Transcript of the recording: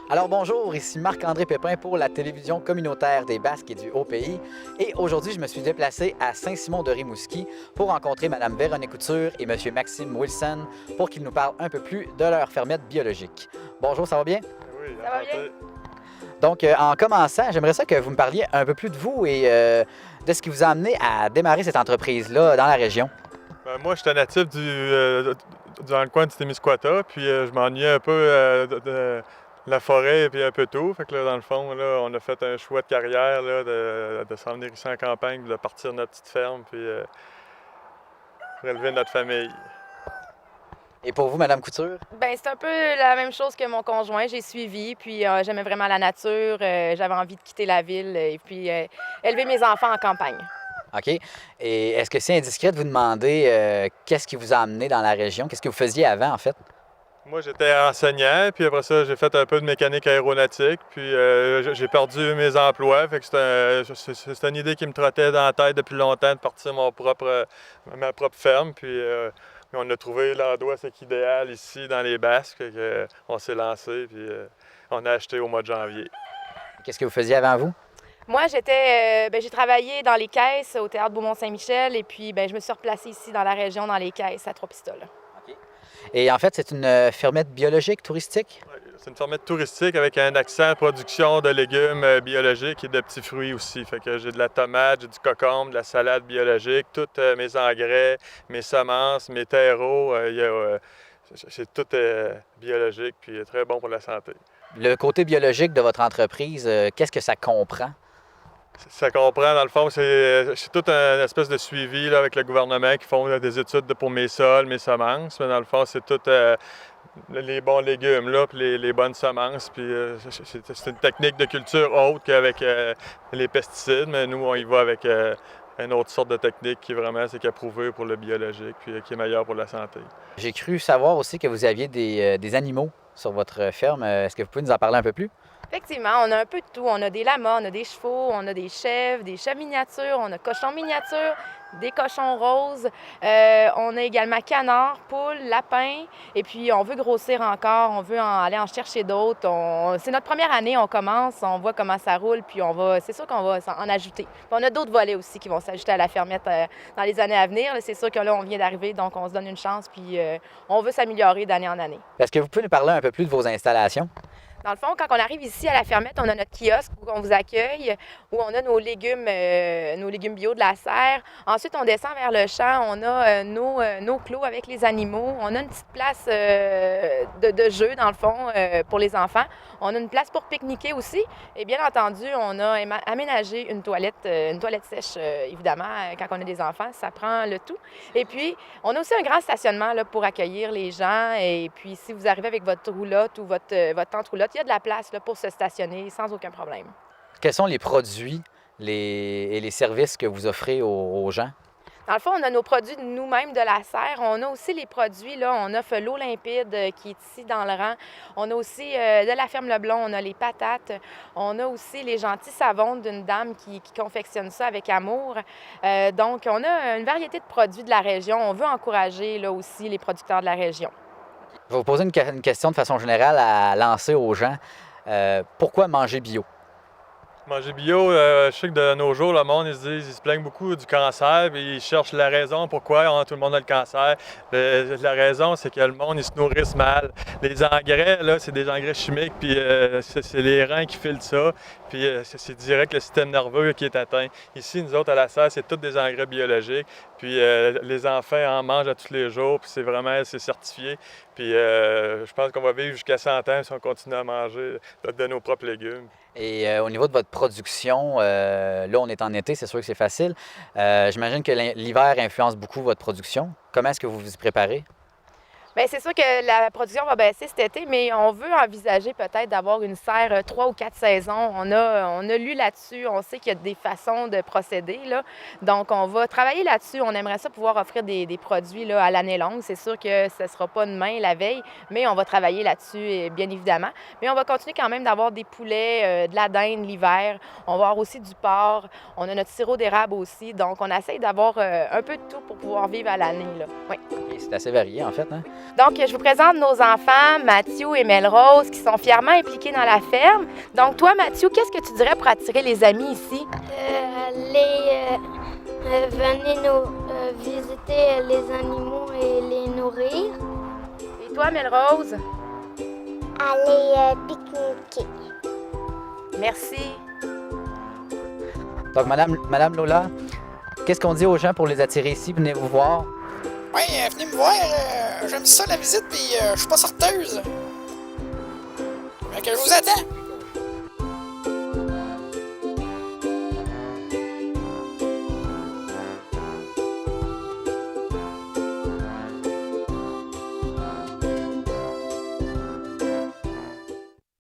Alors bonjour, ici Marc-André Pépin pour la télévision communautaire des Basques et du Haut-Pays. Et aujourd'hui, je me suis déplacé à Saint-Simon-de-Rimouski pour rencontrer Mme Véronique Couture et M. Maxime Wilson pour qu'ils nous parlent un peu plus de leur fermette biologique. Bonjour, ça va bien? Oui, Ça va bien? enchanté. Donc, en commençant, j'aimerais ça que vous me parliez un peu plus de vous et de ce qui vous a amené à démarrer cette entreprise-là dans la région. Ben, moi, j'étais natif dans le coin du Témiscouata, puis je m'ennuyais un peu de la forêt et un peu tout. Fait que là, dans le fond, là, on a fait un choix de carrière là, de s'en venir ici en campagne, puis de partir notre petite ferme, puis pour élever notre famille. Et pour vous, Mme Couture? Ben c'est un peu la même chose que mon conjoint. J'ai suivi, puis j'aimais vraiment la nature. J'avais envie de quitter la ville et puis élever mes enfants en campagne. OK. Et est-ce que c'est indiscret de vous demander qu'est-ce qui vous a amené dans la région? Qu'est-ce que vous faisiez avant, en fait? Moi, j'étais enseignant, puis après ça, j'ai fait un peu de mécanique aéronautique, puis j'ai perdu mes emplois. Fait que c'est une idée qui me trottait dans la tête depuis longtemps de partir ma propre ferme. Puis on a trouvé l'endroit c'est idéal ici dans les Basques. Fait que, on s'est lancé, puis on a acheté au mois de janvier. Qu'est-ce que vous faisiez avant vous? Moi, j'ai travaillé dans les caisses au théâtre Beaumont-Saint-Michel et puis je me suis replacée ici dans la région, dans les caisses à Trois-Pistoles. Et en fait, c'est une fermette biologique, touristique? Ouais, c'est une fermette touristique avec un accent production de légumes biologiques et de petits fruits aussi. Fait que j'ai de la tomate, j'ai du concombre, de la salade biologique, tous mes engrais, mes semences, mes terreaux, c'est tout biologique puis très bon pour la santé. Le côté biologique de votre entreprise, qu'est-ce que ça comprend? Ça comprend, dans le fond, c'est tout un espèce de suivi là, avec le gouvernement qui font des études pour mes sols, mes semences. Mais dans le fond, c'est tout les bons légumes, là, puis les bonnes semences. Puis c'est une technique de culture autre qu'avec les pesticides. Mais nous, on y va avec une autre sorte de technique qui vraiment, c'est approuvée pour le biologique, puis qui est meilleure pour la santé. J'ai cru savoir aussi que vous aviez des animaux sur votre ferme. Est-ce que vous pouvez nous en parler un peu plus? Effectivement, on a un peu de tout. On a des lamas, on a des chevaux, on a des chèvres miniatures, on a cochons miniatures, des cochons roses. On a également canards, poules, lapins. Et puis, on veut grossir encore, on veut aller en chercher d'autres. C'est notre première année, on commence, on voit comment ça roule, puis c'est sûr qu'on va en ajouter. Puis on a d'autres volets aussi qui vont s'ajouter à la fermette dans les années à venir. C'est sûr que là, on vient d'arriver, donc on se donne une chance, puis on veut s'améliorer d'année en année. Est-ce que vous pouvez nous parler un peu plus de vos installations? Dans le fond, quand on arrive ici à la fermette, on a notre kiosque où on vous accueille, où on a nos légumes bio de la serre. Ensuite, on descend vers le champ, on a nos clos avec les animaux. On a une petite place de jeu, dans le fond, pour les enfants. On a une place pour pique-niquer aussi. Et bien entendu, on a aménagé une toilette sèche, évidemment, quand on a des enfants. Ça prend le tout. Et puis, on a aussi un grand stationnement là, pour accueillir les gens. Et puis, si vous arrivez avec votre roulotte ou votre tente roulotte, il y a de la place là, pour se stationner sans aucun problème. Quels sont les produits et les services que vous offrez aux gens? Dans le fond, on a nos produits nous-mêmes de la serre. On a aussi les produits, là, on offre l'eau limpide qui est ici dans le rang. On a aussi de la ferme Leblond, on a les patates. On a aussi les gentils savons d'une dame qui confectionne ça avec amour. Donc, on a une variété de produits de la région. On veut encourager là aussi les producteurs de la région. Je vais vous poser une question de façon générale à lancer aux gens. Pourquoi manger bio? Manger bio, je sais que de nos jours, le monde, ils se plaignent beaucoup du cancer, puis ils cherchent la raison pourquoi tout le monde a le cancer. La raison, c'est que le monde, ils se nourrissent mal. Les engrais, là, c'est des engrais chimiques, puis c'est les reins qui filent ça, puis c'est direct le système nerveux qui est atteint. Ici, nous autres, à la serre, c'est tous des engrais biologiques, puis les enfants en mangent à tous les jours, puis c'est certifié. Puis je pense qu'on va vivre jusqu'à 100 ans si on continue à manger de nos propres légumes. Et au niveau de votre production, là, on est en été, c'est sûr que c'est facile. J'imagine que l'hiver influence beaucoup votre production. Comment est-ce que vous vous y préparez? Bien, c'est sûr que la production va baisser cet été, mais on veut envisager peut-être d'avoir une serre 3 ou 4 saisons. On a lu là-dessus, on sait qu'il y a des façons de procéder, là. Donc, on va travailler là-dessus. On aimerait ça pouvoir offrir des produits là, à l'année longue. C'est sûr que ce ne sera pas demain, la veille, mais on va travailler là-dessus, bien évidemment. Mais on va continuer quand même d'avoir des poulets, de la dinde l'hiver. On va avoir aussi du porc. On a notre sirop d'érable aussi. Donc, on essaye d'avoir un peu de tout pour pouvoir vivre à l'année, là. Oui. c'est assez varié en fait. Hein? Donc, je vous présente nos enfants, Mathieu et Melrose, qui sont fièrement impliqués dans la ferme. Donc, toi, Mathieu, qu'est-ce que tu dirais pour attirer les amis ici? Venez nous visiter les animaux et les nourrir. Et toi, Melrose? Aller pique-niquer. Merci. Donc, Madame Lola, qu'est-ce qu'on dit aux gens pour les attirer ici? Venez vous voir. Oui, venez me voir. J'aime ça la visite, puis je suis pas sorteuse. Fait que je vous attends.